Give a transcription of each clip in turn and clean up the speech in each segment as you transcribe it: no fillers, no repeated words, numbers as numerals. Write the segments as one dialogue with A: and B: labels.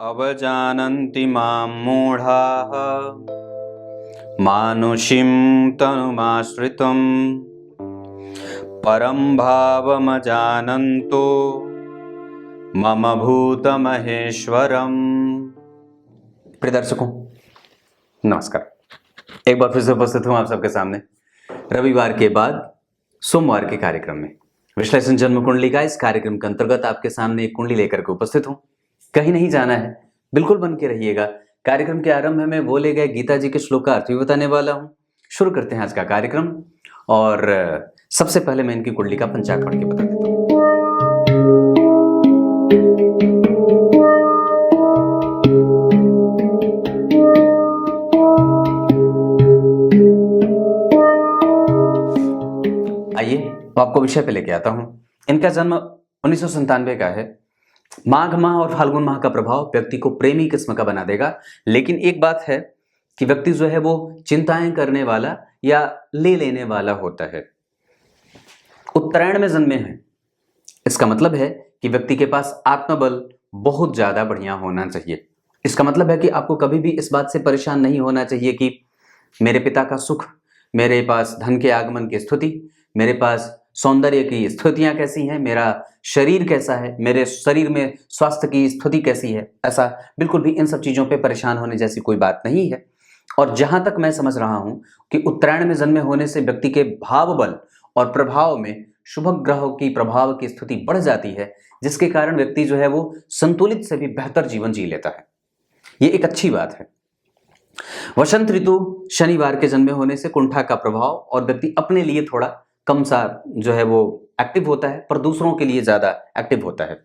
A: अवजानन्ति मां मूढाः मानुषीं तनुमाश्रितं परं भावमजानन्तो मम भूतमहेश्वरम्। प्रिय दर्शकों, नमस्कार। एक बार फिर से उपस्थित हूं आप सबके सामने रविवार के बाद सोमवार के कार्यक्रम में। विश्लेषण जन्म कुंडली का इस कार्यक्रम के अंतर्गत आपके सामने एक कुंडली लेकर के उपस्थित हूं। कहीं नहीं जाना है, बिल्कुल बन के रहिएगा। कार्यक्रम के आरंभ में मैं बोले गए गीता जी के श्लोक का अर्थ भी बताने वाला हूं। शुरू करते हैं आज का कार्यक्रम। और सबसे पहले मैं इनकी कुंडली का पंचांग पढ़ के बता देता हूं। आइए तो आपको विषय पे लेके आता हूं। इनका जन्म 1997 का है। माघ माह और फाल्गुन माह का प्रभाव व्यक्ति को प्रेमी किस्म का बना देगा। लेकिन एक बात है कि व्यक्ति जो है वो चिंताएं करने वाला या ले लेने वाला होता है। उत्तरायण में जन्मे हैं, इसका मतलब है कि व्यक्ति के पास आत्मबल बहुत ज्यादा बढ़िया होना चाहिए। इसका मतलब है कि आपको कभी भी इस बात से परेशान नहीं होना चाहिए कि मेरे पिता का सुख, मेरे पास धन के आगमन की स्थिति, मेरे पास सौंदर्य की स्थितियां कैसी हैं, मेरा शरीर कैसा है, मेरे शरीर में स्वास्थ्य की स्थिति कैसी है। ऐसा बिल्कुल भी इन सब चीजों पे परेशान होने जैसी कोई बात नहीं है। और जहां तक मैं समझ रहा हूं कि उत्तरायण में जन्मे होने से व्यक्ति के भाव बल और प्रभाव में शुभ ग्रहों की प्रभाव की स्थिति बढ़ जाती है, जिसके कारण व्यक्ति जो है वो संतुलित से भी बेहतर जीवन जी लेता है। ये एक अच्छी बात है। वसंत ऋतु शनिवार के जन्मे होने से कुंठा का प्रभाव और व्यक्ति अपने लिए थोड़ा कम सा जो है वो एक्टिव होता है, पर दूसरों के लिए ज्यादा एक्टिव होता है।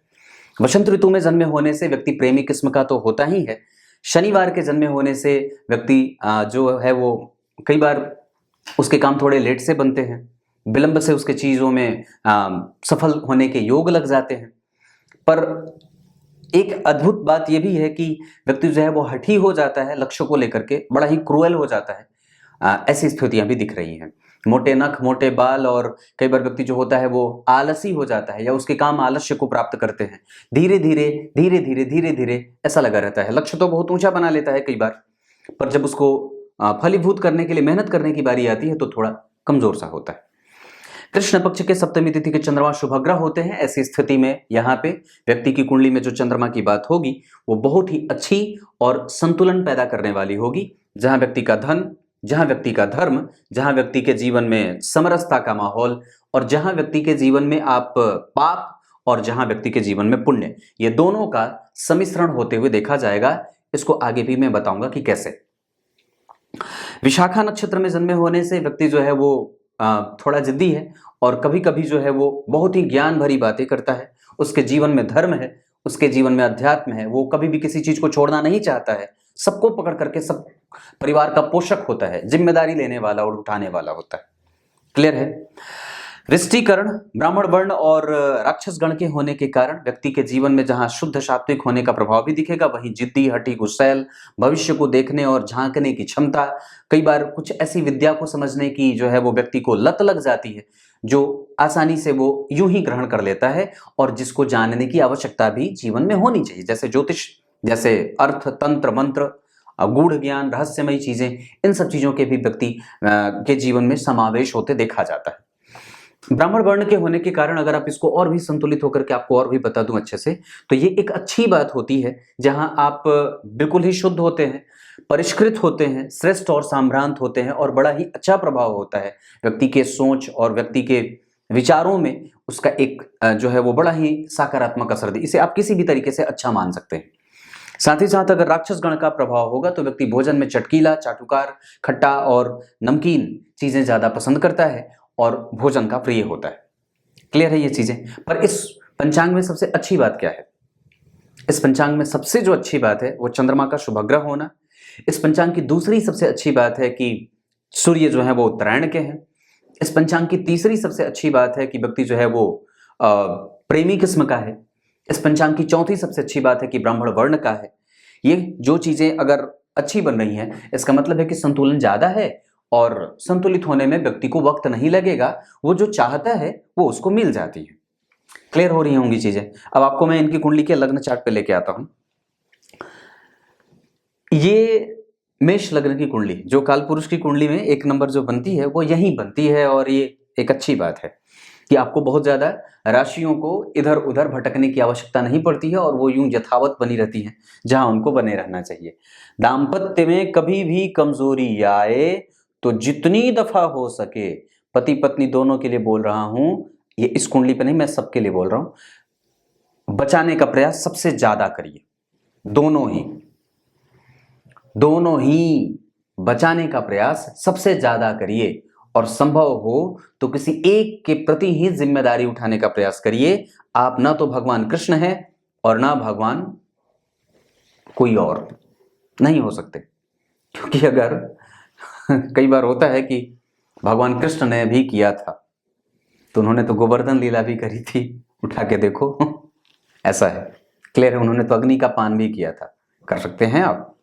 A: वसंत ऋतु में जन्मे होने से व्यक्ति प्रेमी किस्म का तो होता ही है। शनिवार के जन्मे होने से व्यक्ति जो है वो कई बार उसके काम थोड़े लेट से बनते हैं, विलंब से उसके चीजों में सफल होने के योग लग जाते हैं। पर एक अद्भुत बात यह भी है कि व्यक्ति जो है वो हठी हो जाता है, लक्ष्य को लेकर के बड़ा ही क्रूएल हो जाता है। ऐसी स्थितियां भी दिख रही हैं। मोटे नख, मोटे बाल, और कई बार व्यक्ति जो होता है वो आलसी हो जाता है या उसके काम आलस्य को प्राप्त करते हैं। धीरे धीरे धीरे धीरे धीरे धीरे ऐसा लगा रहता है। लक्ष्य तो बहुत ऊंचा बना लेता है कई बार, पर जब उसको फलीभूत करने के लिए मेहनत करने की बारी आती है तो थोड़ा कमजोर सा होता है। कृष्ण पक्ष के सप्तमी तिथि के चंद्रमा शुभग्रह होते हैं। ऐसी स्थिति में यहाँ पे व्यक्ति की कुंडली में जो चंद्रमा की बात होगी वो बहुत ही अच्छी और संतुलन पैदा करने वाली होगी। जहां व्यक्ति का धन, जहां व्यक्ति का धर्म, जहां व्यक्ति के जीवन में समरसता का माहौल, और जहां व्यक्ति के जीवन में आप पाप और जहां व्यक्ति के जीवन में पुण्य, ये दोनों का सम्मिश्रण होते हुए देखा जाएगा। इसको आगे भी मैं बताऊंगा कि कैसे। विशाखा नक्षत्र में जन्मे होने से व्यक्ति जो है वो थोड़ा जिद्दी है और कभी कभी जो है वो बहुत ही ज्ञान भरी बातें करता है। उसके जीवन में धर्म है, उसके जीवन में अध्यात्म है। वो कभी भी किसी चीज को छोड़ना नहीं चाहता है। सबको पकड़ करके सब परिवार का पोषक होता है, जिम्मेदारी लेने वाला और उठाने वाला होता है। क्लियर है। वृष्टिकरण ब्राह्मण वर्ण और राक्षस गण के होने के कारण व्यक्ति के जीवन में जहां शुद्ध सात्विक होने का प्रभाव भी दिखेगा, वहीं जिद्दी, हठी, गुस्सैल, भविष्य को देखने और झांकने की क्षमता, कई बार कुछ ऐसी विद्या को समझने की जो है वो व्यक्ति को लत लग जाती है, जो आसानी से वो यूं ही ग्रहण कर लेता है और जिसको जानने की आवश्यकता भी जीवन में होनी चाहिए। जैसे ज्योतिष, जैसे अर्थ, तंत्र, मंत्र, गूढ़ ज्ञान, रहस्यमयी चीजें, इन सब चीजों के भी व्यक्ति के जीवन में समावेश होते देखा जाता है। ब्राह्मण वर्ण के होने के कारण अगर आप इसको और भी संतुलित होकर के आपको और भी बता दूं अच्छे से, तो ये एक अच्छी बात होती है जहां आप बिल्कुल ही शुद्ध होते हैं, परिष्कृत होते हैं, श्रेष्ठ और साम्रांत होते हैं, और बड़ा ही अच्छा प्रभाव होता है व्यक्ति के सोच और व्यक्ति के विचारों में। उसका एक जो है वो बड़ा ही सकारात्मक असर दे। इसे आप किसी भी तरीके से अच्छा मान सकते हैं। साथ ही साथ अगर राक्षस गण का प्रभाव होगा तो व्यक्ति भोजन में चटकीला, चाटुकार, खट्टा और नमकीन चीजें ज्यादा पसंद करता है और भोजन का प्रिय होता है। क्लियर है ये चीजें। पर इस पंचांग में सबसे अच्छी बात क्या है? इस पंचांग में सबसे जो अच्छी बात है वो चंद्रमा का शुभग्रह होना। इस पंचांग की दूसरी सबसे अच्छी बात है कि सूर्य जो है वो उत्तरायण के हैं। इस पंचांग की तीसरी सबसे अच्छी बात है कि व्यक्ति जो है वो प्रेमी किस्म का है। इस पंचांग की चौथी सबसे अच्छी बात है कि ब्राह्मण वर्ण का है। ये जो चीजें अगर अच्छी बन रही हैं, इसका मतलब है कि संतुलन ज्यादा है और संतुलित होने में व्यक्ति को वक्त नहीं लगेगा। वो जो चाहता है वो उसको मिल जाती है। क्लियर हो रही होंगी चीजें। अब आपको मैं इनकी कुंडली के लग्न चार्ट पे लेके आता हूं। ये मेष लग्न की कुंडली, जो कालपुरुष की कुंडली में 1 नंबर जो बनती है वो यहीं बनती है, और ये एक अच्छी बात है कि आपको बहुत ज्यादा राशियों को इधर उधर भटकने की आवश्यकता नहीं पड़ती है और वो यूं यथावत बनी रहती हैं जहां उनको बने रहना चाहिए। दाम्पत्य में कभी भी कमजोरी आए तो जितनी दफा हो सके, पति पत्नी दोनों के लिए बोल रहा हूं, ये इस कुंडली पे नहीं, मैं सबके लिए बोल रहा हूं, बचाने का प्रयास सबसे ज्यादा करिए। दोनों ही बचाने का प्रयास सबसे ज्यादा करिए, और संभव हो तो किसी एक के प्रति ही जिम्मेदारी उठाने का प्रयास करिए। आप ना तो भगवान कृष्ण हैं और ना भगवान कोई और नहीं हो सकते, क्योंकि अगर कई बार होता है कि भगवान कृष्ण ने भी किया था तो उन्होंने तो गोवर्धन लीला भी करी थी, उठा के देखो। ऐसा है, क्लियर है, उन्होंने तो अग्नि का पान भी किया था, कर सकते हैं आप।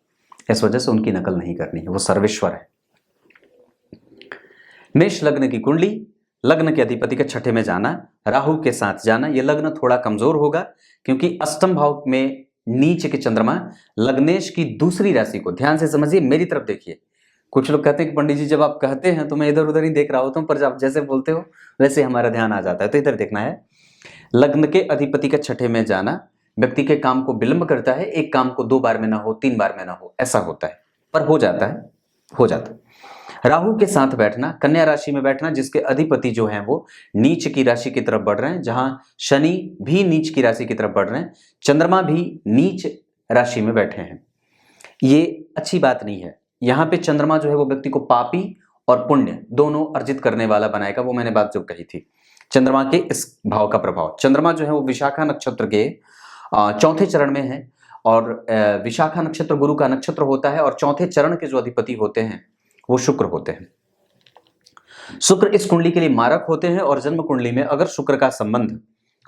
A: इस वजह से उनकी नकल नहीं करनी है, वो सर्वेश्वर है। मेष लग्न की कुंडली, लग्न के अधिपति के छठे में जाना, राहु के साथ जाना, यह लग्न थोड़ा कमजोर होगा क्योंकि अष्टम भाव में नीच के चंद्रमा लग्नेश की दूसरी राशि को, ध्यान से समझिए, मेरी तरफ देखिए। कुछ लोग कहते हैं कि पंडित जी जब आप कहते हैं तो मैं इधर उधर ही देख रहा होता हूं, पर जब जैसे बोलते हो वैसे हमारा ध्यान आ जाता है, तो इधर देखना है। लग्न के अधिपति के छठे में जाना व्यक्ति के काम को विलंब करता है, एक काम को 2 बार में ना हो, 3 बार में ना हो, ऐसा होता है, पर हो जाता है। राहु के साथ बैठना, कन्या राशि में बैठना, जिसके अधिपति जो हैं वो नीच की राशि की तरफ बढ़ रहे हैं, जहां शनि भी नीच की राशि की तरफ बढ़ रहे हैं, चंद्रमा भी नीच राशि में बैठे हैं। ये अच्छी बात नहीं है। यहाँ पे चंद्रमा जो है वो व्यक्ति को पापी और पुण्य दोनों अर्जित करने वाला बनाएगा, वो मैंने बात जो कही थी। चंद्रमा के इस भाव का प्रभाव, चंद्रमा जो है वो विशाखा नक्षत्र के चौथे चरण में है, और विशाखा नक्षत्र गुरु का नक्षत्र होता है, और चौथे चरण के जो अधिपति होते हैं वो शुक्र होते हैं। शुक्र इस कुंडली के लिए मारक होते हैं, और जन्म कुंडली में अगर शुक्र का संबंध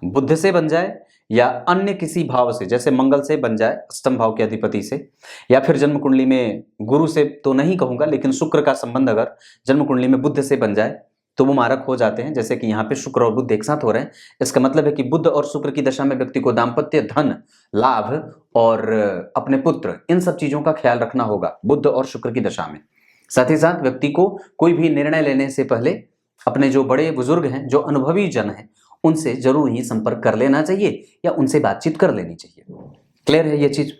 A: बुध से बन जाए या अन्य किसी भाव से, जैसे मंगल से बन जाए, अष्टम भाव के अधिपति से, या फिर जन्म कुंडली में गुरु से तो नहीं कहूंगा, लेकिन शुक्र का संबंध अगर जन्म कुंडली में बुध से बन जाए तो वो मारक हो जाते हैं। जैसे कि यहाँ पे शुक्र और बुध एक साथ हो रहे हैं, इसका मतलब है कि बुध और शुक्र की दशा में व्यक्ति को दाम्पत्य, धन, लाभ और अपने पुत्र, इन सब चीजों का ख्याल रखना होगा बुध और शुक्र की दशा में। साथ ही साथ व्यक्ति को कोई भी निर्णय लेने से पहले अपने जो बड़े बुजुर्ग हैं, जो अनुभवी जन हैं, उनसे जरूर ही संपर्क कर लेना चाहिए या उनसे बातचीत कर लेनी चाहिए। क्लियर है ये चीज।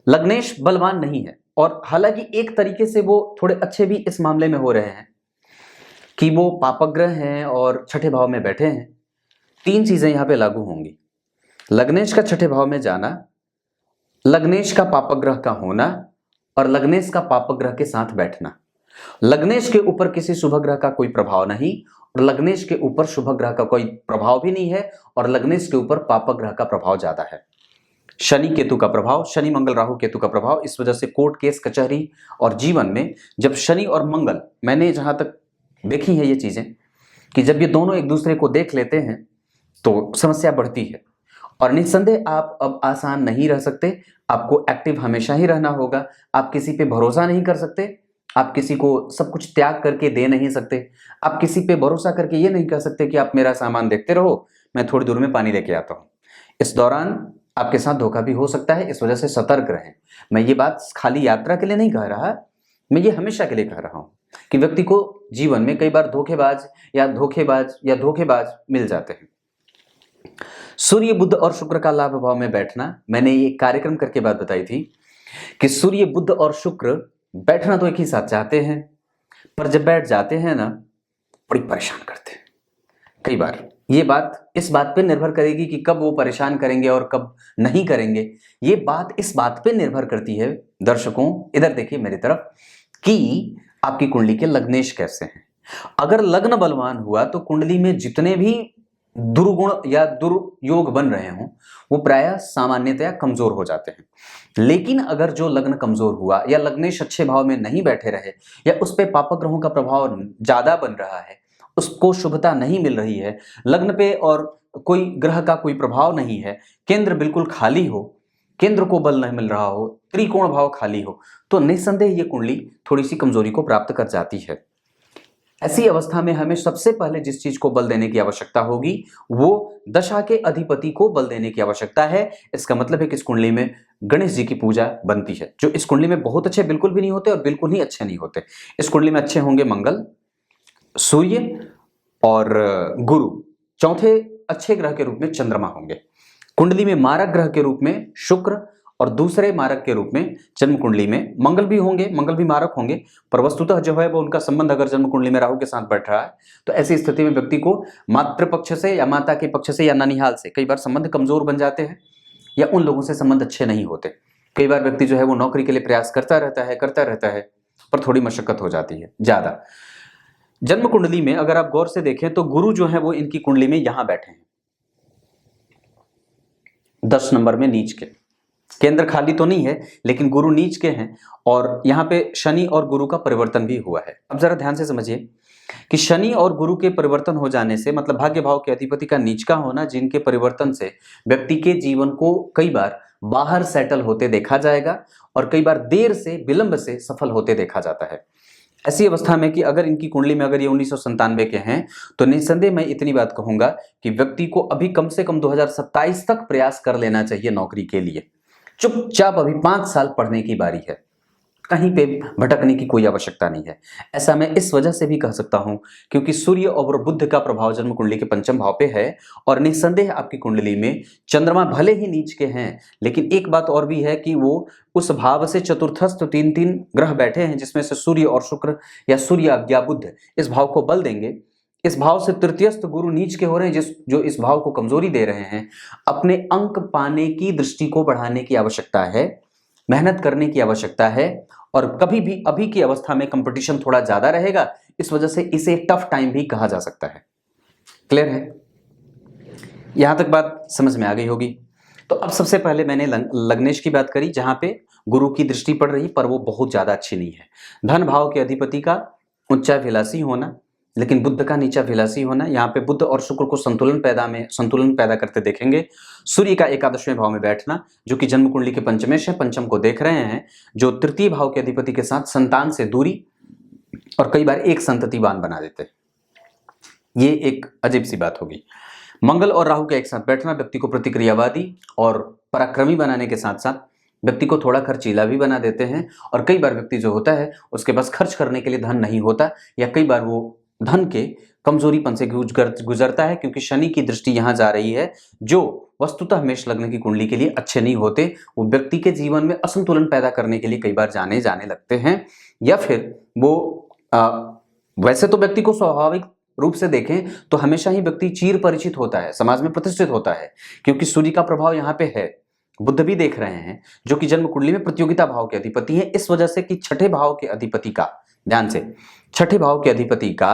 A: लग्नेश बलवान नहीं है, और हालांकि एक तरीके से वो थोड़े अच्छे भी इस मामले में हो रहे हैं कि वो पापग्रह हैं और छठे भाव में बैठे हैं। 3 चीजें यहां पे लागू होंगी: लग्नेश का छठे भाव में जाना, लग्नेश का पापग्रह का होना, और लग्नेश का पापग्रह के साथ बैठना। लग्नेश के ऊपर किसी शुभ ग्रह का कोई प्रभाव नहीं, और लग्नेश के ऊपर शुभ ग्रह का कोई प्रभाव भी नहीं है, और लग्नेश के ऊपर पापग्रह का प्रभाव ज्यादा है। शनि केतु का प्रभाव, शनि मंगल राहु केतु का प्रभाव, इस वजह से कोर्ट केस कचहरी और जीवन में जब शनि और मंगल, मैंने जहां तक देखी है ये चीजें, कि जब ये दोनों एक दूसरे को देख लेते हैं तो समस्या बढ़ती है। और निस्संदेह आप अब आसान नहीं रह सकते, आपको एक्टिव हमेशा ही रहना होगा। आप किसी पे भरोसा नहीं कर सकते, आप किसी को सब कुछ त्याग करके दे नहीं सकते, आप किसी पे भरोसा करके ये नहीं कह सकते कि आप मेरा सामान देखते रहो, मैं थोड़ी दूर में पानी लेके आता हूं। इस दौरान आपके साथ धोखा भी हो सकता है, इस वजह से सतर्क रहें। मैं ये बात खाली यात्रा के लिए नहीं कह रहा, मैं ये हमेशा के लिए कह रहा हूं कि व्यक्ति को जीवन में कई बार धोखेबाज मिल जाते हैं। सूर्य, बुध और शुक्र का लाभ भाव में बैठना, मैंने ये कार्यक्रम करके बात बताई थी कि सूर्य, बुध और शुक्र बैठना तो एक ही साथ चाहते हैं, पर जब बैठ जाते हैं ना, बड़ी परेशान करते हैं। कई बार ये बात इस बात पे निर्भर करेगी कि कब वो परेशान करेंगे और कब नहीं करेंगे। ये बात इस बात पे निर्भर करती है दर्शकों, इधर देखिए मेरी तरफ, कि आपकी कुंडली के लग्नेश कैसे हैं। अगर लग्न बलवान हुआ तो कुंडली में जितने भी दुर्गुण या दुर्योग बन रहे हों वो प्रायः सामान्यतया कमजोर हो जाते हैं। लेकिन अगर जो लग्न कमजोर हुआ या लग्नेश अच्छे भाव में नहीं बैठे रहे, या उस पे पापग्रहों का प्रभाव ज्यादा बन रहा है, उसको शुभता नहीं मिल रही है, लग्न पे और कोई ग्रह का कोई प्रभाव नहीं है, केंद्र बिल्कुल खाली हो, केंद्र को बल नहीं मिल रहा हो, त्रिकोण भाव खाली हो, तो निस्संदेह ये कुंडली थोड़ी सी कमजोरी को प्राप्त कर जाती है। ऐसी अवस्था में हमें सबसे पहले जिस चीज को बल देने की आवश्यकता होगी वो दशा के अधिपति को बल देने की आवश्यकता है। इसका मतलब है कि इस कुंडली में गणेश जी की पूजा बनती है, जो इस कुंडली में बहुत अच्छे बिल्कुल भी नहीं होते और बिल्कुल ही अच्छे नहीं होते। इस कुंडली में अच्छे होंगे मंगल, सूर्य और गुरु। चौथे अच्छे ग्रह के रूप में चंद्रमा होंगे। कुंडली में मारक ग्रह के रूप में शुक्र और दूसरे मारक के रूप में जन्म कुंडली में मंगल भी होंगे, मंगल भी मारक होंगे, पर वस्तुतः जो है वो उनका संबंध अगर जन्म कुंडली में राहु के साथ बैठ रहा है तो ऐसी स्थिति में व्यक्ति को मातृपक्ष से या माता के पक्ष से या ननिहाल से कई बार संबंध कमजोर बन जाते हैं या उन लोगों से संबंध अच्छे नहीं होते। कई बार व्यक्ति जो है वो नौकरी के लिए प्रयास करता रहता है पर थोड़ी मशक्कत हो जाती है ज्यादा। जन्म कुंडली में अगर आप गौर से देखें तो गुरु जो है वो इनकी कुंडली में यहां बैठे हैं 10 नंबर में नीच के। केंद्र खाली तो नहीं है लेकिन गुरु नीच के हैं और यहां पे शनि और गुरु का परिवर्तन भी हुआ है। अब जरा ध्यान से समझिए कि शनि और गुरु के परिवर्तन हो जाने से मतलब भाग्य भाव के अधिपति का नीच का होना, जिनके परिवर्तन से व्यक्ति के जीवन को कई बार बाहर सेटल होते देखा जाएगा और कई बार देर से विलंब से सफल होते देखा जाता है। ऐसी अवस्था में कि अगर इनकी कुंडली में अगर ये 1997 के हैं तो निस्संदेह मैं इतनी बात कहूंगा कि व्यक्ति को अभी कम से कम 2027 तक प्रयास कर लेना चाहिए नौकरी के लिए। चुपचाप अभी 5 साल पढ़ने की बारी है, कहीं पे भटकने की कोई आवश्यकता नहीं है। ऐसा मैं इस वजह से भी कह सकता हूं क्योंकि सूर्य और बुध का प्रभाव जन्म कुंडली के पंचम भाव पे है और निस्संदेह आपकी कुंडली में चंद्रमा भले ही नीच के हैं लेकिन एक बात और भी है कि वो उस भाव से चतुर्थस्थ 3 ग्रह बैठे हैं जिसमें से सूर्य और शुक्र या सूर्य आज्ञा बुध इस भाव को बल देंगे। इस भाव से तृतीयस्थ गुरु नीच के हो रहे हैं जो इस भाव को कमजोरी दे रहे हैं। अपने अंक पाने की दृष्टि को बढ़ाने की आवश्यकता है, मेहनत करने की आवश्यकता है और कभी भी अभी की अवस्था में कंपटीशन थोड़ा ज्यादा रहेगा, इस वजह से इसे टफ टाइम भी कहा जा सकता है। क्लियर है? यहां तक बात समझ में आ गई होगी। तो अब सबसे पहले मैंने लग्नेश की बात करी जहां पे गुरु की दृष्टि पड़ रही पर वो बहुत ज्यादा अच्छी नहीं है। धन भाव के अधिपति का उच्चाभिलाषी होना लेकिन बुध का नीचाभिलाषी होना, यहाँ पे बुध और शुक्र को संतुलन पैदा करते देखेंगे। सूर्य का एकादशवें भाव में बैठना जो कि जन्म कुंडली के पंचमेश है, पंचम को देख रहे हैं, जो तृतीय भाव के अधिपति के साथ संतान से दूरी और कई बार एक संततिवान बना देते हैं। ये एक अजीब सी बात होगी। मंगल और राहु के एक साथ बैठना व्यक्ति को प्रतिक्रियावादी और पराक्रमी बनाने के साथ साथ व्यक्ति को थोड़ा खर्चीला भी बना देते हैं और कई बार व्यक्ति जो होता है उसके पास खर्च करने के लिए धन नहीं होता या कई बार वो धन के कमजोरीपन से गुजरता है क्योंकि शनि की दृष्टि यहां जा रही है जो वस्तुतः मेष लग्न की कुंडली के लिए अच्छे नहीं होते। वो व्यक्ति के जीवन में असंतुलन पैदा करने के लिए कई बार जाने लगते हैं या फिर वो वैसे तो व्यक्ति को स्वाभाविक रूप से देखें तो हमेशा ही व्यक्ति चीर परिचित होता है, समाज में प्रतिष्ठित होता है क्योंकि सूर्य का प्रभाव यहाँ पे है। बुध भी देख रहे हैं जो कि जन्म कुंडली में प्रतियोगिता भाव के अधिपति हैं, इस वजह से कि छठे भाव के अधिपति का, ध्यान से, छठे भाव के अधिपति का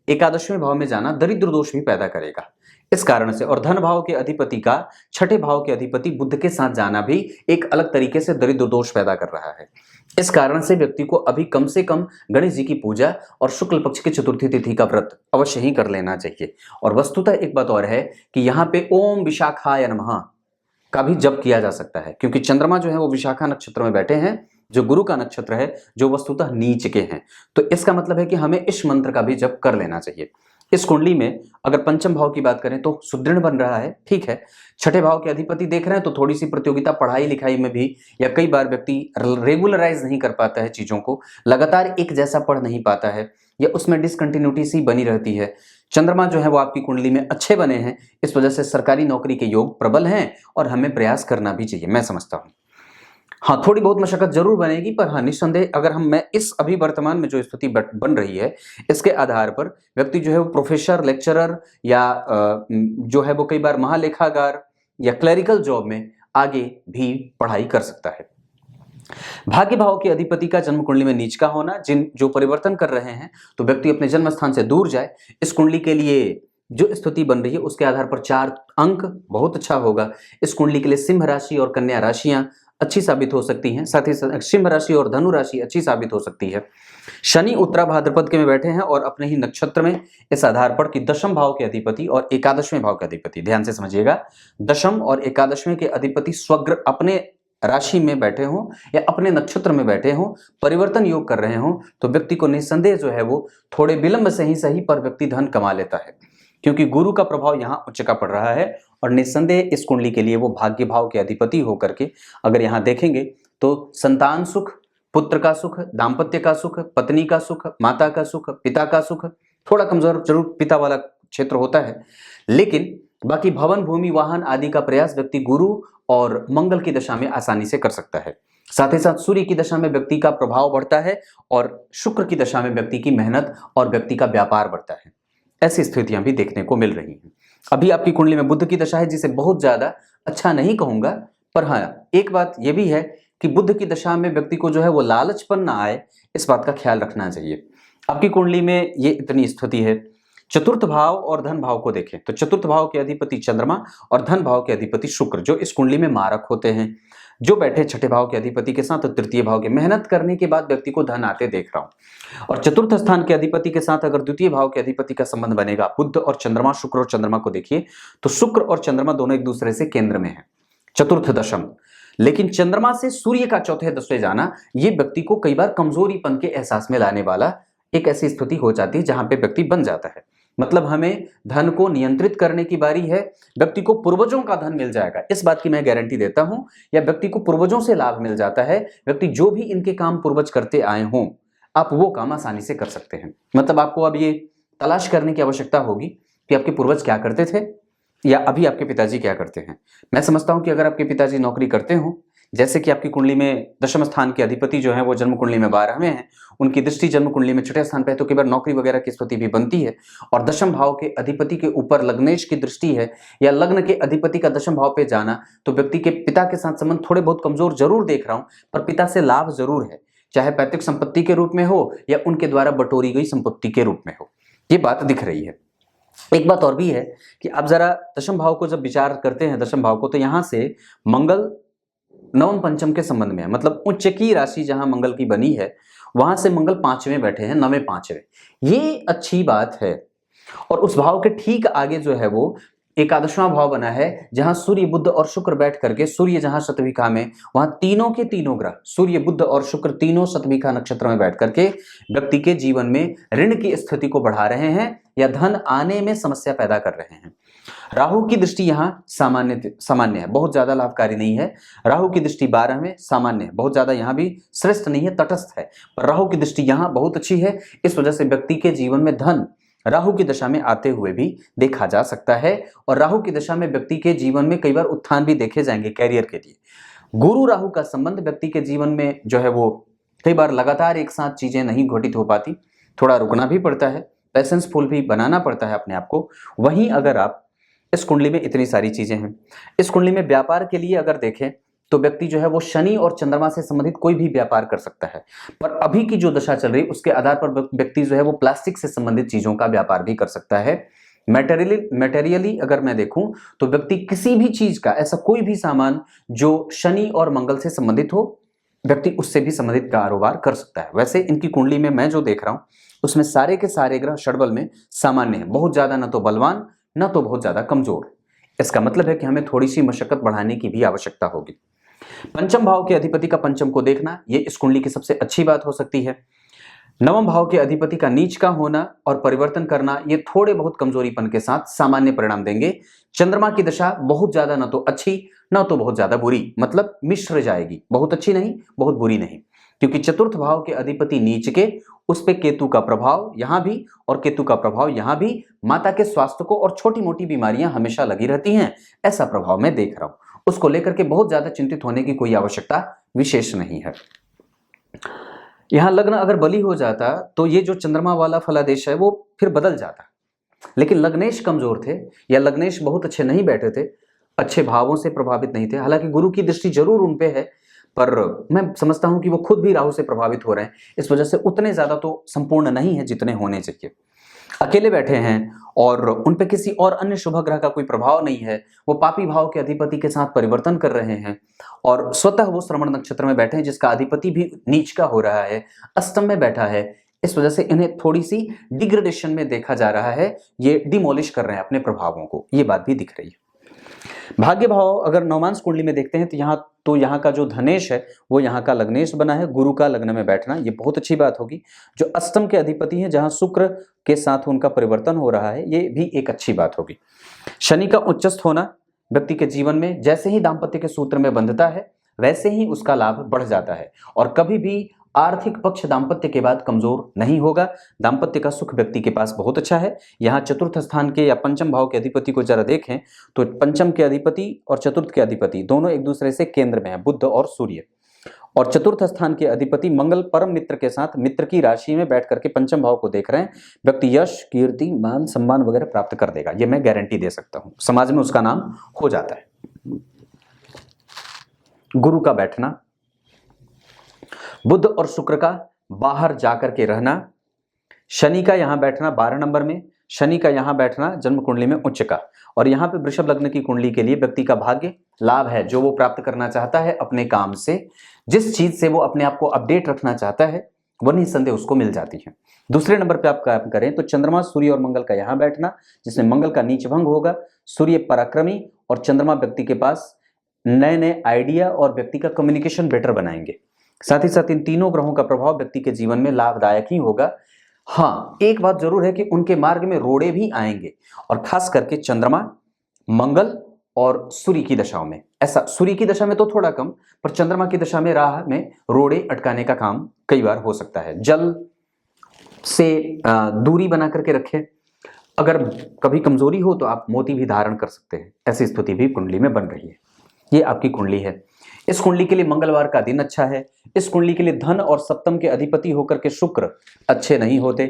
A: एकादशवें भाव में जाना दरिद्र दोष भी पैदा करेगा इस कारण से, और धन भाव के अधिपति का छठे भाव के अधिपति बुध के साथ जाना भी एक अलग तरीके से दरिद्र दोष पैदा कर रहा है। इस कारण से व्यक्ति को अभी कम से कम गणेश जी की पूजा और शुक्ल पक्ष की चतुर्थी तिथि का व्रत अवश्य ही कर लेना चाहिए। और वस्तुतः एक बात और है कि यहाँ पे ओम विशाखाय नमः का भी जप किया जा सकता है क्योंकि चंद्रमा जो है वो विशाखा नक्षत्र में बैठे हैं जो गुरु का नक्षत्र है जो वस्तुतः नीच के हैं। तो इसका मतलब है कि हमें इस मंत्र का भी जप कर लेना चाहिए। इस कुंडली में अगर पंचम भाव की बात करें तो सुदृढ़ बन रहा है, ठीक है। छठे भाव के अधिपति देख रहे हैं तो थोड़ी सी प्रतियोगिता पढ़ाई लिखाई में भी या कई बार व्यक्ति रेगुलराइज नहीं कर पाता है चीजों को, लगातार एक जैसा पढ़ नहीं पाता है या उसमें डिसकंटिन्यूटी सी बनी रहती है। चंद्रमा जो है वो आपकी कुंडली में अच्छे बने हैं, इस वजह से सरकारी नौकरी के योग प्रबल हैं और हमें प्रयास करना भी चाहिए, मैं समझता हूँ। हाँ, थोड़ी बहुत मशक्कत जरूर बनेगी पर हाँ निस्संदेह अगर मैं इस अभी वर्तमान में जो स्थिति बन रही है इसके आधार पर व्यक्ति जो है वो प्रोफेसर, लेक्चरर या जो है वो कई बार महालेखागार या क्लरिकल जॉब में आगे भी पढ़ाई कर सकता है। भाग्य भाव के अधिपति का जन्म कुंडली में नीच का होना, जो परिवर्तन कर रहे हैं तो व्यक्ति अपने जन्म स्थान से दूर जाए। इस कुंडली के लिए जो स्थिति बन रही है उसके आधार पर 4 अंक बहुत अच्छा होगा। इस कुंडली के लिए सिंह राशि और कन्या राशियां अच्छी साबित हो सकती हैं, साथ ही साथ सिंह राशि और धनु राशि अच्छी साबित हो सकती है। शनि उत्तरा भाद्रपद के में बैठे हैं और अपने ही नक्षत्र में, इस आधार पर कि दशम भाव के अधिपति और एकादशवें भाव के अधिपति, ध्यान से समझिएगा, दशम और एकादशवें के अधिपति स्वग्र अपने राशि में बैठे हों या अपने नक्षत्र में बैठे हों, परिवर्तन योग कर रहे हों तो व्यक्ति को निस्संदेह जो है वो थोड़े विलंब से ही सही पर व्यक्ति धन कमा लेता है। क्योंकि गुरु का प्रभाव यहाँ उच्च का पड़ रहा है और निस्संदेह इस कुंडली के लिए वो भाग्य भाव के अधिपति होकर के अगर यहाँ देखेंगे तो संतान सुख, पुत्र का सुख, दाम्पत्य का सुख, पत्नी का सुख, माता का सुख, पिता का सुख, थोड़ा कमजोर जरूर पिता वाला क्षेत्र होता है, लेकिन बाकी भवन, भूमि, वाहन आदि का प्रयास व्यक्ति गुरु और मंगल की दशा में आसानी से कर सकता है। साथ ही साथ सूर्य की दशा में व्यक्ति का प्रभाव बढ़ता है और शुक्र की दशा में व्यक्ति की मेहनत और व्यक्ति का व्यापार बढ़ता है। ऐसी स्थितियां भी देखने को मिल रही हैं। अभी आपकी कुंडली में बुध की दशा है, जिसे बहुत ज्यादा अच्छा नहीं कहूंगा, पर हाँ एक बात यह भी है कि बुध की दशा में व्यक्ति को जो है वो लालचपन ना आए, इस बात का ख्याल रखना चाहिए। आपकी कुंडली में ये इतनी स्थिति है। चतुर्थ भाव और धन भाव को देखें तो चतुर्थ भाव के अधिपति चंद्रमा और धन भाव के अधिपति शुक्र जो इस कुंडली में मारक होते हैं, जो बैठे छठे भाव के अधिपति के साथ और तृतीय भाव के। मेहनत करने के बाद व्यक्ति को धन आते देख रहा हूं। और चतुर्थ स्थान के अधिपति के साथ अगर द्वितीय भाव के अधिपति का संबंध बनेगा, बुध और चंद्रमा, शुक्र और चंद्रमा को देखिए तो शुक्र और चंद्रमा दोनों एक दूसरे से केंद्र में है, चतुर्थ दशम। लेकिन चंद्रमा से सूर्य का चौथे दशे जाना ये व्यक्ति को कई बार कमजोरीपन के एहसास में लाने वाला एक ऐसी स्थिति हो जाती है जहां पे व्यक्ति बन जाता है। मतलब हमें धन को नियंत्रित करने की बारी है। व्यक्ति को पूर्वजों का धन मिल जाएगा, इस बात की मैं गारंटी देता हूं, या व्यक्ति को पूर्वजों से लाभ मिल जाता है। व्यक्ति जो भी इनके काम पूर्वज करते आए हों, आप वो काम आसानी से कर सकते हैं। मतलब आपको अब ये तलाश करने की आवश्यकता होगी कि आपके पूर्वज क्या करते थे या अभी आपके पिताजी क्या करते हैं। मैं समझता हूं कि अगर आपके पिताजी नौकरी करते हो, जैसे कि आपकी कुंडली में दशम स्थान के अधिपति जो है वो जन्म कुंडली में 12वें हैं, उनकी दृष्टि जन्म कुंडली में छठे स्थान पे है, तो कई बार नौकरी वगैरह की स्थिति भी बनती है। और दशम भाव के अधिपति के ऊपर लग्नेश की दृष्टि है या लग्न के अधिपति का दशम भाव पे जाना, तो व्यक्ति के पिता के साथ संबंध थोड़े बहुत कमजोर जरूर देख रहा हूं, पर पिता से लाभ जरूर है, चाहे पैतृक संपत्ति के रूप में हो या उनके द्वारा बटोरी गई संपत्ति के रूप में हो। ये बात दिख रही है। एक बात और भी है कि आप जरा दशम भाव को जब विचार करते हैं, दशम भाव को, तो यहां से मंगल नवम पंचम के संबंध में है। मतलब उच्च की राशि जहां मंगल की बनी है वहां से मंगल पांचवें बैठे हैं, नवें पांचवें, ये अच्छी बात है। और उस भाव के ठीक आगे जो है वो एकादशवां भाव बना है, जहां सूर्य, बुध और शुक्र बैठ करके, सूर्य जहां शतभिखा में, वहां तीनों के तीनों ग्रह सूर्य, बुध और शुक्र तीनों शतभिखा नक्षत्र में बैठ करके व्यक्ति के जीवन में ऋण की स्थिति को बढ़ा रहे हैं या धन आने में समस्या पैदा कर रहे हैं। राहु की दृष्टि यहां सामान्य है, बहुत ज्यादा लाभकारी नहीं है। राहु की दृष्टि 12 में सामान्य है, बहुत ज्यादा यहां भी श्रेष्ठ नहीं है, तटस्थ है। पर राहु की दृष्टि यहां बहुत अच्छी है। इस वजह से व्यक्ति के जीवन में धन राहु की दशा में आते हुए भी देखा जा सकता है। और राहु की दशा में व्यक्ति के जीवन में कई बार उत्थान भी देखे जाएंगे कैरियर के लिए। गुरु राहु का संबंध व्यक्ति के जीवन में जो है वो कई बार लगातार एक साथ चीजें नहीं घटित हो पाती, थोड़ा रुकना भी पड़ता है, पेशेंसफुल भी बनाना पड़ता है अपने आप को। वहीं अगर आप इस कुंडली में इतनी सारी चीजें हैं, इस कुंडली में व्यापार के लिए अगर देखें तो व्यक्ति जो है वो शनि और चंद्रमा से संबंधित कोई भी व्यापार कर सकता है। पर अभी की जो दशा चल रही उसके आधार पर व्यक्ति जो है वो प्लास्टिक से संबंधित चीजों का व्यापार भी कर सकता है। मटेरियली अगर मैं देखूं तो व्यक्ति किसी भी चीज का, ऐसा कोई भी सामान जो शनि और मंगल से संबंधित हो, व्यक्ति उससे भी संबंधित कारोबार कर सकता है। वैसे इनकी कुंडली में मैं जो देख रहा हूं उसमें सारे के सारे ग्रह षडबल में सामान्य है, बहुत ज्यादा न तो बलवान न तो बहुत ज्यादा कमजोर। इसका मतलब है कि हमें थोड़ी सी मशक्कत बढ़ाने की भी आवश्यकता होगी। पंचम भाव के अधिपति का पंचम को देखना ये इस कुंडली की सबसे अच्छी बात हो सकती है। नवम भाव के अधिपति का नीच का होना और परिवर्तन करना ये थोड़े बहुत कमजोरीपन के साथ सामान्य परिणाम देंगे। चंद्रमा की दशा बहुत ज्यादा न तो अच्छी न तो बहुत ज्यादा बुरी, मतलब मिश्र जाएगी, बहुत अच्छी नहीं बहुत बुरी नहीं, क्योंकि चतुर्थ भाव के अधिपति नीच के, उस पे केतु का प्रभाव यहां भी और केतु का प्रभाव यहां भी। माता के स्वास्थ्य को और छोटी मोटी बीमारियां हमेशा लगी रहती हैं, ऐसा प्रभाव मैं देख रहा हूं। उसको लेकर के बहुत ज्यादा चिंतित होने की कोई आवश्यकता विशेष नहीं है। यहां लग्न अगर बली हो जाता तो ये जो चंद्रमा वाला फलादेश है वो फिर बदल जाता, लेकिन लग्नेश कमजोर थे या लग्नेश बहुत अच्छे नहीं बैठे थे, अच्छे भावों से प्रभावित नहीं थे। हालांकि गुरु की दृष्टि जरूर उन पे है, पर मैं समझता हूं कि वो खुद भी राहु से प्रभावित हो रहे हैं, इस वजह से उतने ज्यादा तो संपूर्ण नहीं है जितने होने चाहिए। अकेले बैठे हैं और उन पे किसी और अन्य शुभ ग्रह का कोई प्रभाव नहीं है। वो पापी भाव के अधिपति के साथ परिवर्तन कर रहे हैं और स्वतः वो श्रवण नक्षत्र में बैठे हैं जिसका अधिपति भी नीच का हो रहा है, अष्टम में बैठा है। इस वजह से इन्हें थोड़ी सी डिग्रेडेशन में देखा जा रहा है, ये डिमोलिश कर रहे हैं अपने प्रभावों को, ये बात भी दिख रही है। भाग्य भाव अगर नवमांश कुंडली में देखते हैं तो यहाँ का जो धनेश है वो यहाँ का लग्नेश बना है, गुरु का लग्न में बैठना ये बहुत अच्छी बात होगी। जो अष्टम के अधिपति हैं जहाँ शुक्र के साथ उनका परिवर्तन हो रहा है ये भी एक अच्छी बात होगी। शनि का उच्चस्थ होना व्यक्ति के जीवन में जैसे ही दाम्पत्य के सूत्र में बंधता है वैसे ही उसका लाभ बढ़ जाता है और कभी भी आर्थिक पक्ष दाम्पत्य के बाद कमजोर नहीं होगा। दाम्पत्य का सुख व्यक्ति के पास बहुत अच्छा है। यहाँ चतुर्थ स्थान के या पंचम भाव के अधिपति को जरा देखें तो पंचम के अधिपति और चतुर्थ के अधिपति दोनों एक दूसरे से केंद्र में है, बुध और सूर्य। और चतुर्थ स्थान के अधिपति मंगल परम मित्र के साथ मित्र की राशि में बैठ करके पंचम भाव को देख रहे हैं। व्यक्ति यश, कीर्ति, मान, सम्मान वगैरह प्राप्त कर देगा, ये मैं गारंटी दे सकता हूं। समाज में उसका नाम हो जाता है। गुरु का बैठना, बुध और शुक्र का बाहर जाकर के रहना, शनि का यहां बैठना 12 नंबर में, शनि का यहां बैठना जन्म कुंडली में उच्च का। और यहां पे वृषभ लग्न की कुंडली के लिए व्यक्ति का भाग्य लाभ है जो वो प्राप्त करना चाहता है अपने काम से, जिस चीज से वो अपने आप को अपडेट रखना चाहता है वो निसंदेह उसको मिल जाती है। दूसरे नंबर पे आप काम करें तो चंद्रमा, सूर्य और मंगल का यहां बैठना जिसमें मंगल का नीच भंग होगा, सूर्य पराक्रमी और चंद्रमा व्यक्ति के पास नए नए आइडिया और व्यक्ति का कम्युनिकेशन बेटर बनाएंगे। साथ ही साथ इन तीनों ग्रहों का प्रभाव व्यक्ति के जीवन में लाभदायक ही होगा। हाँ, एक बात जरूर है कि उनके मार्ग में रोड़े भी आएंगे और खास करके चंद्रमा, मंगल और सूर्य की दशाओं में। ऐसा सूर्य की दशा में तो थोड़ा कम, पर चंद्रमा की दशा में राह में रोड़े अटकाने का काम कई बार हो सकता है। जल से दूरी बना करके रखें। अगर कभी कमजोरी हो तो आप मोती भी धारण कर सकते हैं, ऐसी स्थिति भी कुंडली में बन रही है। ये आपकी कुंडली है। इस कुंडली के लिए मंगलवार का दिन अच्छा है। इस कुंडली के लिए धन और सप्तम के अधिपति होकर के शुक्र अच्छे नहीं होते।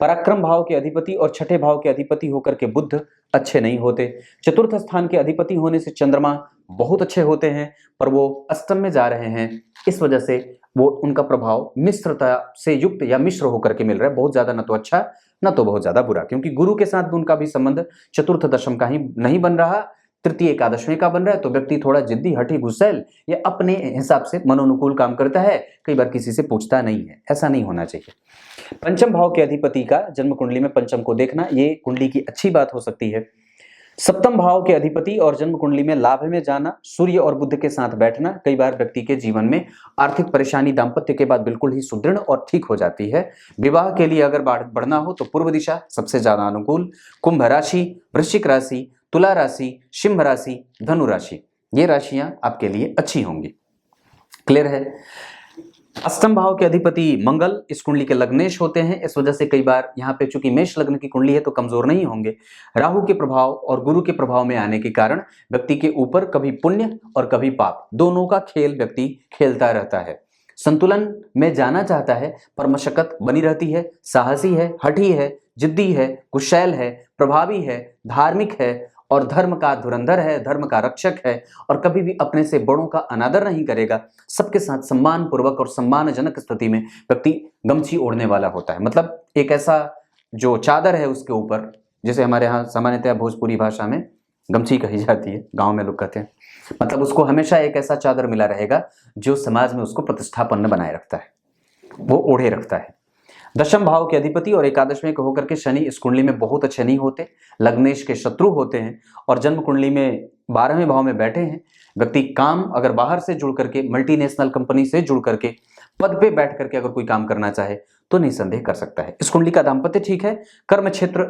A: पराक्रम भाव के अधिपति और छठे भाव के अधिपति होकर के बुध अच्छे नहीं होते। चतुर्थ स्थान के अधिपति होने से चंद्रमा बहुत अच्छे होते हैं, पर वो अष्टम में जा रहे हैं, इस वजह से वो उनका प्रभाव मिश्रता से युक्त या मिश्र होकर के मिल रहा है। बहुत ज्यादा न तो अच्छा न तो बहुत ज्यादा बुरा, क्योंकि गुरु के साथ भी उनका भी संबंध चतुर्थ दशम का ही नहीं बन रहा, तृतीय एकादशवें का बन रहा है। तो व्यक्ति थोड़ा जिद्दी, हठी, गुस्सैल या अपने हिसाब से मनोनुकूल काम करता है, कई बार किसी से पूछता नहीं है। ऐसा नहीं होना चाहिए। पंचम भाव के अधिपति का जन्म कुंडली में पंचम को देखना ये कुंडली की अच्छी बात हो सकती है। सप्तम भाव के अधिपति और जन्म कुंडली में लाभ में जाना, सूर्य और बुध के साथ बैठना कई बार व्यक्ति के जीवन में आर्थिक परेशानी दाम्पत्य के बाद बिल्कुल ही सुदृढ़ और ठीक हो जाती है। विवाह के लिए अगर बढ़ना हो तो पूर्व दिशा सबसे ज्यादा अनुकूल। कुंभ राशि, वृश्चिक राशि, तुला राशि, सिंह राशि, धनु राशि, ये राशियां आपके लिए अच्छी होंगी। क्लियर है। अष्टम भाव के अधिपति मंगल इस कुंडली के लग्नेश होते हैं, इस वजह से कई बार यहाँ पे चूंकि मेष लग्न की कुंडली है तो कमजोर नहीं होंगे। राहु के प्रभाव और गुरु के प्रभाव में आने के कारण व्यक्ति के ऊपर कभी पुण्य और कभी पाप दोनों का खेल व्यक्ति खेलता रहता है। संतुलन में जाना चाहता है पर मशक्कत बनी रहती है। साहसी है, हठी है, जिद्दी है, कुशल है, प्रभावी है, धार्मिक है और धर्म का धुरंधर है, धर्म का रक्षक है और कभी भी अपने से बड़ों का अनादर नहीं करेगा। सबके साथ सम्मान पूर्वक और सम्मानजनक स्थिति में व्यक्ति गमछी ओढ़ने वाला होता है। मतलब एक ऐसा जो चादर है उसके ऊपर, जैसे हमारे यहाँ सामान्यतः भोजपुरी भाषा में गमछी कही जाती है, गांव में लोग कहते हैं, मतलब उसको हमेशा एक ऐसा चादर मिला रहेगा जो समाज में उसको प्रतिष्ठापन्न बनाए रखता है, वो ओढ़े रखता है। दशम भाव के अधिपति और एकादशवें के होकर के शनि इस कुंडली में बहुत अच्छे नहीं होते, लग्नेश के शत्रु होते हैं और जन्म कुंडली में 12वें भाव में बैठे हैं। व्यक्ति काम अगर बाहर से जुड़ करके, मल्टीनेशनल कंपनी से जुड़ करके पद पे बैठ करके अगर कोई काम करना चाहे तो निसंदेह कर सकता है। इस कुंडली का दाम्पत्य ठीक है, कर्म क्षेत्र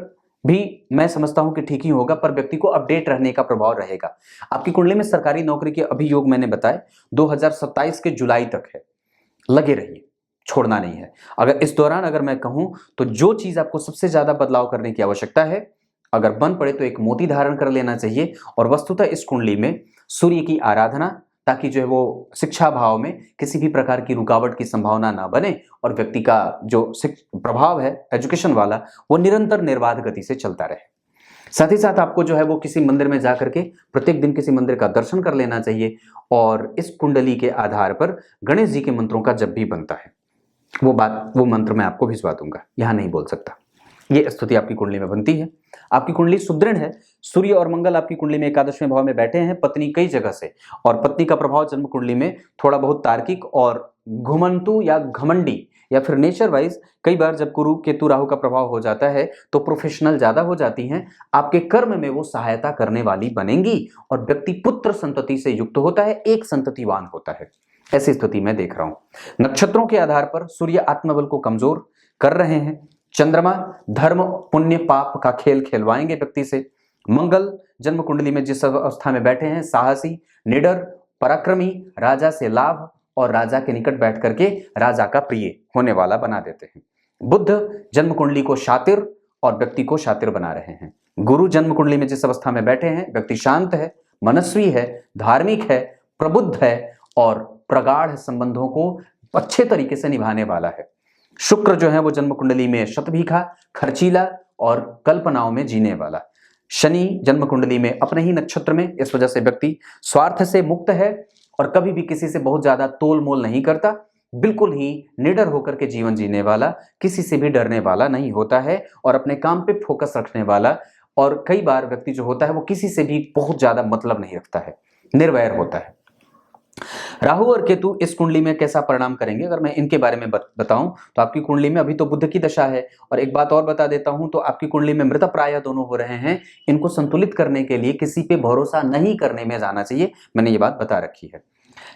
A: भी मैं समझता हूं कि ठीक ही होगा, पर व्यक्ति को अपडेट रहने का प्रभाव रहेगा। आपकी कुंडली में सरकारी नौकरी के अभियोग मैंने बताए 2027 के जुलाई तक है, लगे रहिए, छोड़ना नहीं है। अगर इस दौरान अगर मैं कहूं तो जो चीज आपको सबसे ज्यादा बदलाव करने की आवश्यकता है, अगर बन पड़े तो एक मोती धारण कर लेना चाहिए। और वस्तुतः इस कुंडली में सूर्य की आराधना, ताकि जो है वो शिक्षा भाव में किसी भी प्रकार की रुकावट की संभावना ना बने और व्यक्ति का जो प्रभाव है एजुकेशन वाला वो निरंतर निर्बाध गति से चलता रहे। साथ ही साथ आपको जो है वो किसी मंदिर में जाकर के प्रत्येक दिन किसी मंदिर का दर्शन कर लेना चाहिए। और इस कुंडली के आधार पर गणेश जी के मंत्रों का जब भी बनता है वो मंत्र मैं आपको भिजवा दूंगा, यहां नहीं बोल सकता। ये स्थिति आपकी कुंडली में बनती है। आपकी कुंडली सुदृढ़ है। सूर्य और मंगल आपकी कुंडली में एकादशवें भाव में बैठे हैं, पत्नी कई जगह से, और पत्नी का प्रभाव जन्म कुंडली में थोड़ा बहुत तार्किक और घुमंतु या घमंडी या फिर नेचर वाइज कई बार जब गुरु केतु राहु का प्रभाव हो जाता है तो प्रोफेशनल ज्यादा हो जाती हैं, आपके कर्म में वो सहायता करने वाली बनेंगी और व्यक्ति पुत्र संतति से युक्त होता है, एक संततिवान होता है। ऐसी स्थिति में देख रहा हूं। नक्षत्रों के आधार पर सूर्य आत्मबल को कमजोर कर रहे हैं, चंद्रमा धर्म पुण्य पाप का खेल खेलवाएंगे व्यक्ति से, मंगल जन्म कुंडली में जिस अवस्था में बैठे हैं साहसी, निडर, पराक्रमी, राजा से लाभ और राजा के निकट बैठ करके राजा का प्रिय होने वाला बना देते हैं। बुध जन्म कुंडली को शातिर और व्यक्ति को शातिर बना रहे हैं। गुरु जन्म कुंडली में जिस अवस्था में बैठे हैं व्यक्ति शांत है, मनस्वी है, धार्मिक है, प्रबुद्ध है और प्रगाढ़ संबंधों को अच्छे तरीके से निभाने वाला है। शुक्र जो है वो जन्म कुंडली में शतभीखा, खर्चीला और कल्पनाओं में जीने वाला। शनि जन्म कुंडली में अपने ही नक्षत्र में, इस वजह से व्यक्ति स्वार्थ से मुक्त है और कभी भी किसी से बहुत ज्यादा तोल मोल नहीं करता, बिल्कुल ही निडर होकर के जीवन जीने वाला, किसी से भी डरने वाला नहीं होता है और अपने काम पे फोकस रखने वाला। और कई बार व्यक्ति जो होता है वो किसी से भी बहुत ज्यादा मतलब नहीं रखता है, निर्वैर होता है। राहु और केतु इस कुंडली में कैसा परिणाम करेंगे अगर मैं इनके बारे में बताऊं तो आपकी कुंडली में अभी तो बुध की दशा है और एक बात और बता देता हूं तो आपकी कुंडली में मृत प्राय दोनों हो रहे हैं। इनको संतुलित करने के लिए किसी पे भरोसा नहीं करने में जाना चाहिए, मैंने ये बात बता रखी है।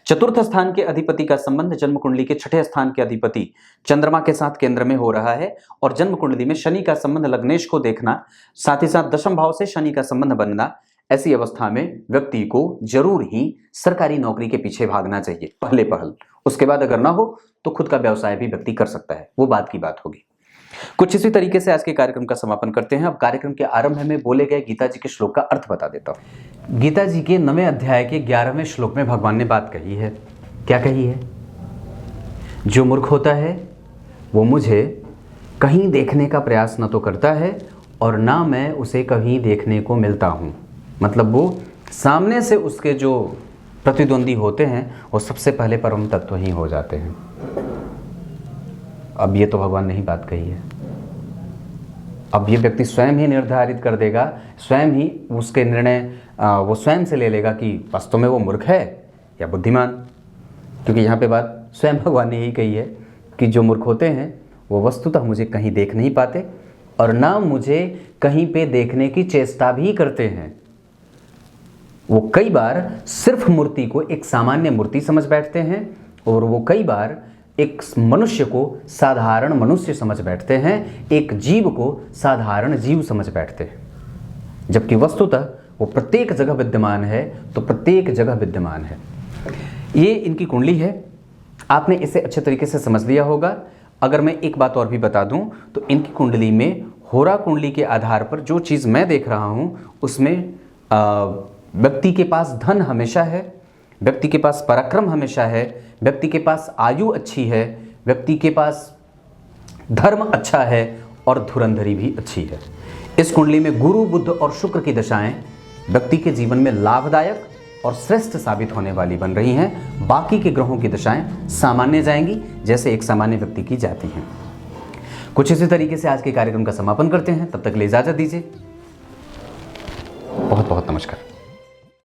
A: चतुर्थ स्थान के अधिपति का संबंध जन्म कुंडली के छठे स्थान के अधिपति चंद्रमा के साथ केंद्र में हो रहा है और जन्म कुंडली में शनि का संबंध लग्नेश को देखना, साथ ही साथ दशम भाव से शनि का संबंध बनना, ऐसी अवस्था में व्यक्ति को जरूर ही सरकारी नौकरी के पीछे भागना चाहिए पहल। उसके बाद अगर ना हो तो खुद का व्यवसाय भी व्यक्ति कर सकता है, वो बात की बात होगी। कुछ इसी तरीके से आज के कार्यक्रम का समापन करते हैं। अब कार्यक्रम के आरंभ में बोले गए गीता जी के श्लोक का अर्थ बता देता हूं। गीता जी के 9वें अध्याय के 11वें श्लोक में भगवान ने बात कही है। क्या कही है? जो मूर्ख होता है वो मुझे कहीं देखने का प्रयास न तो करता है और ना मैं उसे कहीं देखने को मिलता हूं। मतलब वो सामने से उसके जो प्रतिद्वंदी होते हैं वो सबसे पहले परम तत्व ही हो जाते हैं। अब ये तो भगवान ने ही बात कही है। अब ये व्यक्ति स्वयं ही निर्धारित कर देगा, स्वयं ही उसके निर्णय वो स्वयं से ले लेगा कि वास्तव में वो मूर्ख है या बुद्धिमान, क्योंकि यहाँ पे बात स्वयं भगवान ने यही कही है कि जो मूर्ख होते हैं वो वस्तुतः मुझे कहीं देख नहीं पाते और ना मुझे कहीं पे देखने की चेष्टा भी करते हैं। वो कई बार सिर्फ मूर्ति को एक सामान्य मूर्ति समझ बैठते हैं और वो कई बार एक मनुष्य को साधारण मनुष्य समझ बैठते हैं, एक जीव को साधारण जीव समझ बैठते हैं, जबकि वस्तुतः वो प्रत्येक जगह विद्यमान है। तो प्रत्येक जगह विद्यमान है। ये इनकी कुंडली है, आपने इसे अच्छे तरीके से समझ लिया होगा। अगर मैं एक बात और भी बता दूं तो इनकी कुंडली में होरा कुंडली के आधार पर जो चीज़ मैं देख रहा हूं उसमें व्यक्ति के पास धन हमेशा है, व्यक्ति के पास पराक्रम हमेशा है, व्यक्ति के पास आयु अच्छी है, व्यक्ति के पास धर्म अच्छा है और धुरंधरी भी अच्छी है। इस कुंडली में गुरु, बुध और शुक्र की दशाएं व्यक्ति के जीवन में लाभदायक और श्रेष्ठ साबित होने वाली बन रही हैं। बाकी के ग्रहों की दशाएं सामान्य जाएंगी, जैसे एक सामान्य व्यक्ति की जाती हैं। कुछ इसी तरीके से आज के कार्यक्रम का समापन करते हैं। तब तक के लिए इजाजत दीजिए। बहुत बहुत नमस्कार।